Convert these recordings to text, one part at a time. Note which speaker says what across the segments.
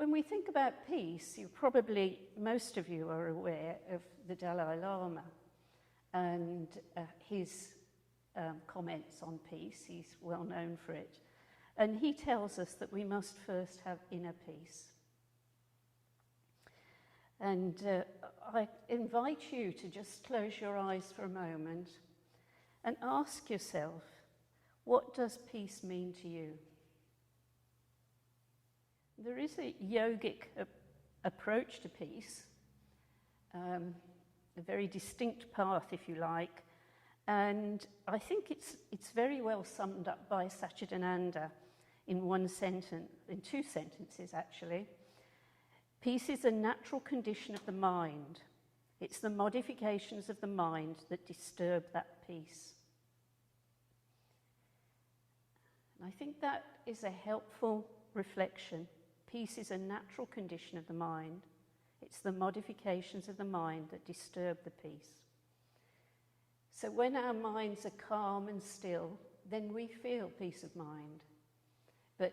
Speaker 1: When we think about peace, most of you are aware of the Dalai Lama and his comments on peace. He's well known for it. And he tells us that we must first have inner peace. And I invite you to just close your eyes for a moment and ask yourself, what does peace mean to you? There is a yogic approach to peace, a very distinct path, if you like, and I think it's very well summed up by Satchidananda in two sentences actually. Peace is a natural condition of the mind. It's the modifications of the mind that disturb that peace. And I think that is a helpful reflection. Peace is a natural condition of the mind. It's the modifications of the mind that disturb the peace. So when our minds are calm and still, then we feel peace of mind. But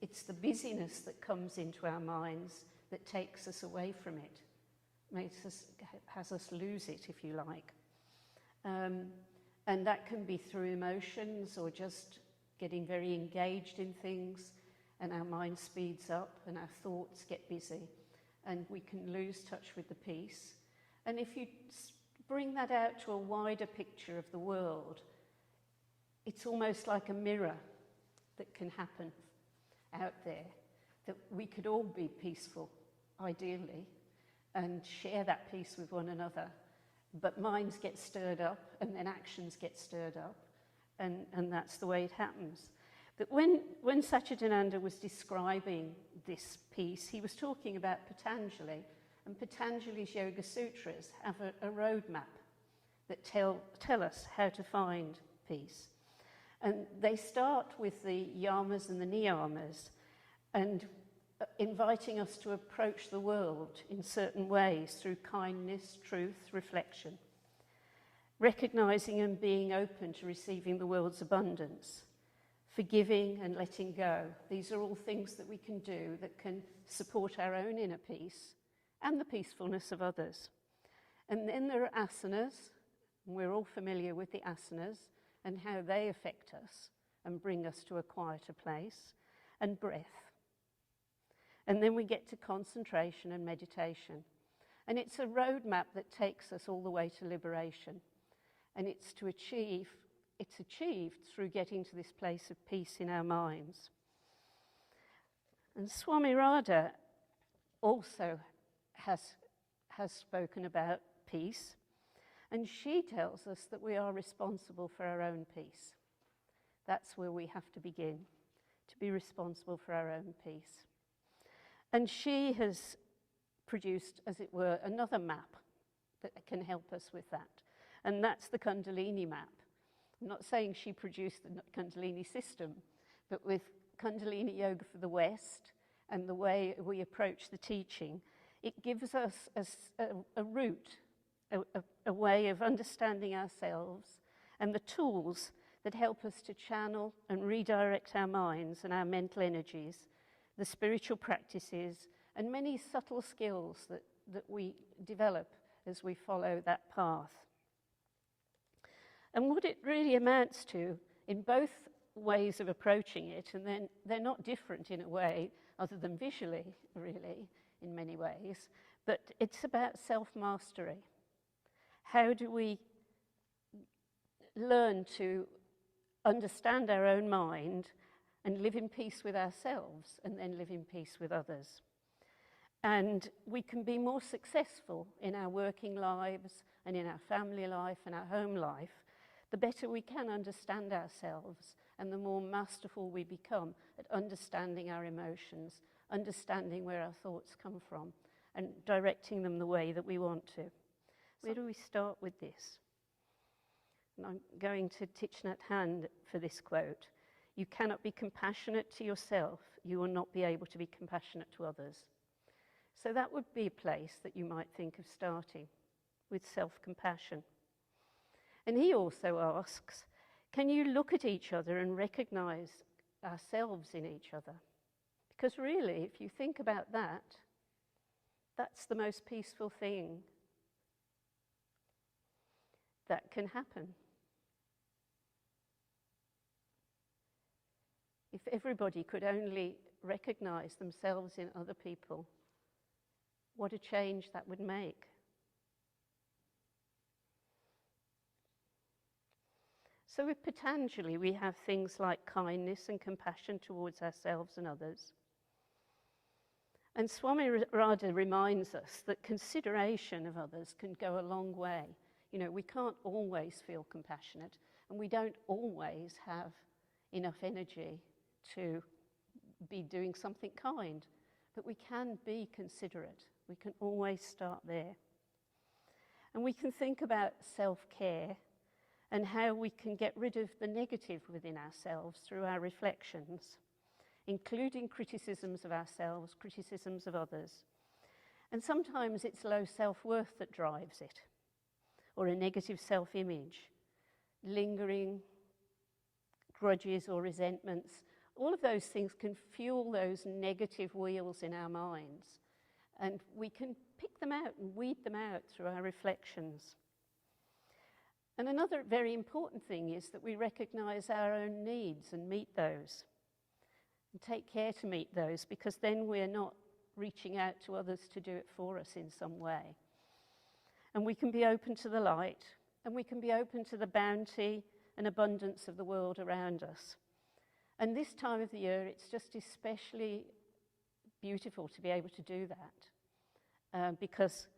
Speaker 1: it's the busyness that comes into our minds that takes us away from it, has us lose it, if you like. And that can be through emotions or just getting very engaged in things, and our mind speeds up and our thoughts get busy and we can lose touch with the peace. And if you bring that out to a wider picture of the world, it's almost like a mirror that can happen out there, that we could all be peaceful, ideally, and share that peace with one another. But minds get stirred up and then actions get stirred up, and that's the way it happens. But when Satchidananda was describing this peace, he was talking about Patanjali, and Patanjali's Yoga Sutras have a roadmap that tell us how to find peace. And they start with the yamas and the niyamas, and inviting us to approach the world in certain ways through kindness, truth, reflection, recognizing and being open to receiving the world's abundance, forgiving and letting go. These are all things that we can do that can support our own inner peace and the peacefulness of others. And then there are asanas, and we're all familiar with the asanas and how they affect us and bring us to a quieter place, and breath. And then we get to concentration and meditation. And it's a roadmap that takes us all the way to liberation. And it's achieved through getting to this place of peace in our minds. And Swami Radha also has spoken about peace, and she tells us that we are responsible for our own peace. That's where we have to begin, to be responsible for our own peace. And she has produced, as it were, another map that can help us with that, and that's the Kundalini map. I'm not saying she produced the Kundalini system, but with Kundalini Yoga for the West and the way we approach the teaching, it gives us a route, a way of understanding ourselves and the tools that help us to channel and redirect our minds and our mental energies, the spiritual practices, and many subtle skills that we develop as we follow that path. And what it really amounts to, in both ways of approaching it, and then they're not different in a way, other than visually, really, in many ways, but it's about self-mastery. How do we learn to understand our own mind and live in peace with ourselves, and then live in peace with others? And we can be more successful in our working lives and in our family life and our home life the better we can understand ourselves, and the more masterful we become at understanding our emotions, understanding where our thoughts come from, and directing them the way that we want to. Where do we start with this? And I'm going to Thich Nhat Hanh for this quote. You cannot be compassionate to yourself, you will not be able to be compassionate to others. So that would be a place that you might think of starting, with self-compassion. And he also asks, can you look at each other and recognize ourselves in each other? Because really, if you think about that, that's the most peaceful thing that can happen. If everybody could only recognize themselves in other people, what a change that would make. So with Patanjali, we have things like kindness and compassion towards ourselves and others. And Swami Radha reminds us that consideration of others can go a long way. You know, we can't always feel compassionate, and we don't always have enough energy to be doing something kind, but we can be considerate. We can always start there. And we can think about self-care and how we can get rid of the negative within ourselves through our reflections, including criticisms of ourselves, criticisms of others. And sometimes it's low self-worth that drives it, or a negative self-image, lingering grudges or resentments. All of those things can fuel those negative wheels in our minds, and we can pick them out and weed them out through our reflections. And another very important thing is that we recognize our own needs and meet those, and take care to meet those, because then we're not reaching out to others to do it for us in some way. And we can be open to the light, and we can be open to the bounty and abundance of the world around us. And this time of the year, it's just especially beautiful to be able to do that, because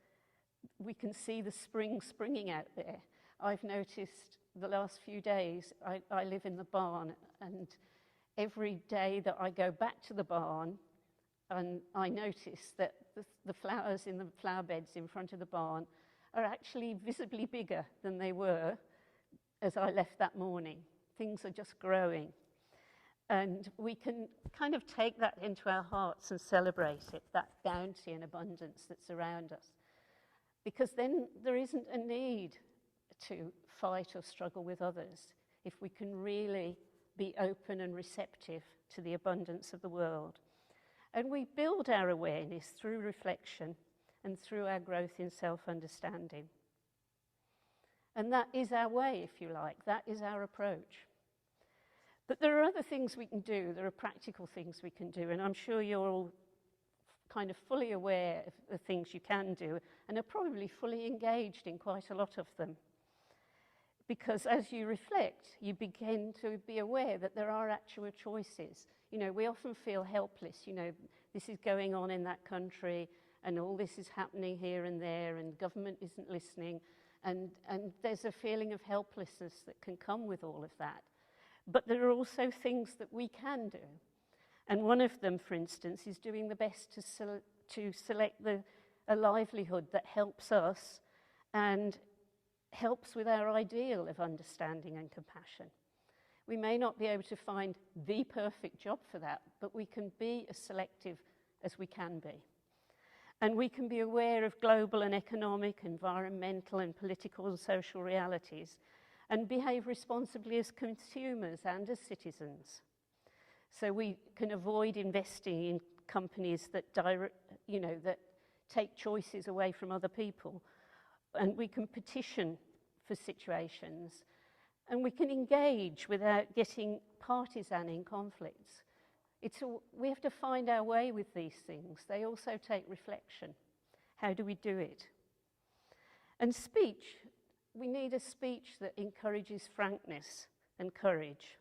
Speaker 1: we can see the spring springing out there. I've noticed the last few days, I live in the barn, and every day that I go back to the barn, and I notice that the flowers in the flower beds in front of the barn are actually visibly bigger than they were as I left that morning. Things are just growing. And we can kind of take that into our hearts and celebrate it, that bounty and abundance that's around us. Because then there isn't a need to fight or struggle with others if we can really be open and receptive to the abundance of the world. And we build our awareness through reflection and through our growth in self-understanding. And that is our way, if you like. That is our approach. But there are other things we can do. There are practical things we can do, and I'm sure you're all kind of fully aware of the things you can do and are probably fully engaged in quite a lot of them. Because as you reflect, you begin to be aware that there are actual choices. You know, we often feel helpless. You know, this is going on in that country, and all this is happening here and there, and government isn't listening. And there's a feeling of helplessness that can come with all of that. But there are also things that we can do. And one of them, for instance, is doing the best to select a livelihood that helps us and helps with our ideal of understanding and compassion. We may not be able to find the perfect job for that, but we can be as selective as we can be. And we can be aware of global and economic, environmental and political and social realities, and behave responsibly as consumers and as citizens. So we can avoid investing in companies that that take choices away from other people. And we can petition for situations, and we can engage without getting partisan in conflicts. We have to find our way with these things. They also take reflection. How do we do it? And speech, we need a speech that encourages frankness and courage.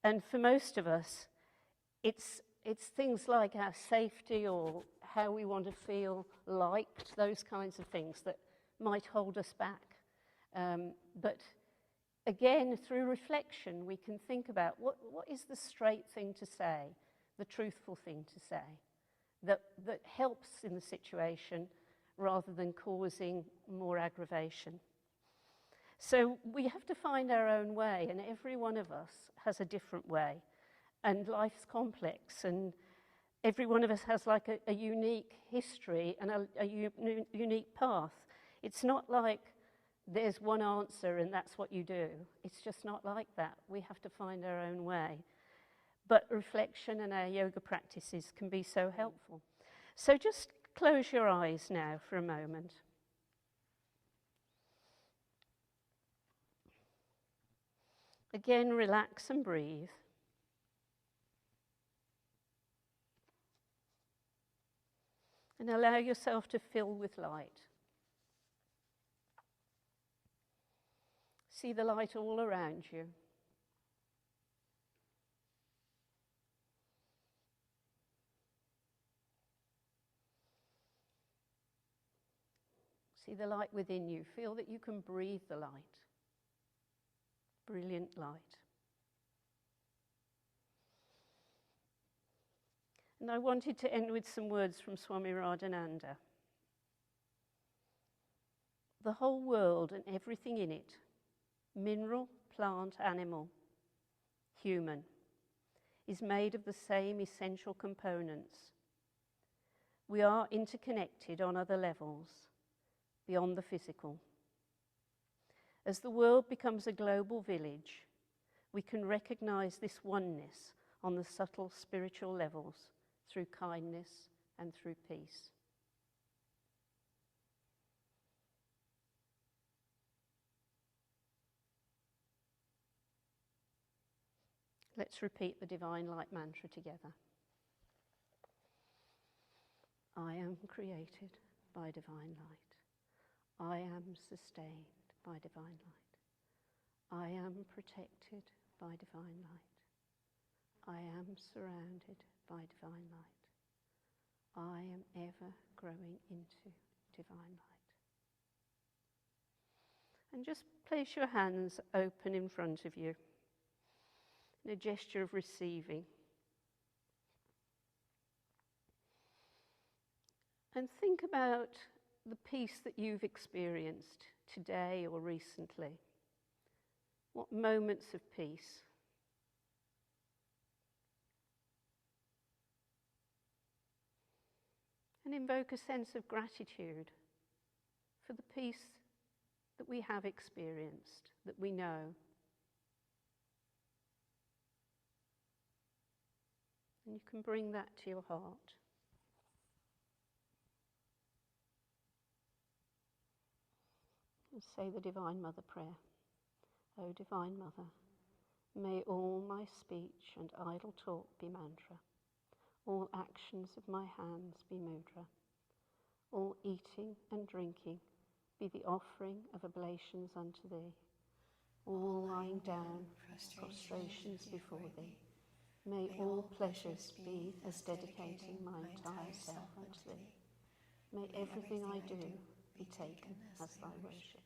Speaker 1: And for most of us, it's things like our safety or how we want to feel liked, those kinds of things that might hold us back. But again, through reflection, we can think about what is the straight thing to say, the truthful thing to say, that helps in the situation rather than causing more aggravation. So we have to find our own way, and every one of us has a different way. And life's complex, and every one of us has like a unique history and a unique path. It's not like there's one answer and that's what you do. It's just not like that. We have to find our own way. but reflection and our yoga practices can be so helpful. So just close your eyes now for a moment. Again, relax and breathe. And allow yourself to fill with light. See the light all around you. See the light within you. Feel that you can breathe the light. Brilliant light. And I wanted to end with some words from Swami Radhananda. The whole world and everything in it, mineral, plant, animal, human, is made of the same essential components. We are interconnected on other levels, beyond the physical. As the world becomes a global village, we can recognize this oneness on the subtle spiritual levels through kindness and through peace. Let's repeat the Divine Light mantra together. I am created by divine light. I am sustained by divine light. I am protected by divine light. I am surrounded by divine light. I am ever growing into divine light. And just place your hands open in front of you in a gesture of receiving. And think about the peace that you've experienced today or recently. What moments of peace? And invoke a sense of gratitude for the peace that we have experienced, that we know. And you can bring that to your heart. And say the Divine Mother prayer. O Divine Mother, may all my speech and idle talk be mantra. All actions of my hands be mudra. All eating and drinking be the offering of oblations unto thee. All lying down, prostrations before thee. May all pleasures be as dedicating my entire self unto thee. May everything I do be taken as thy worship.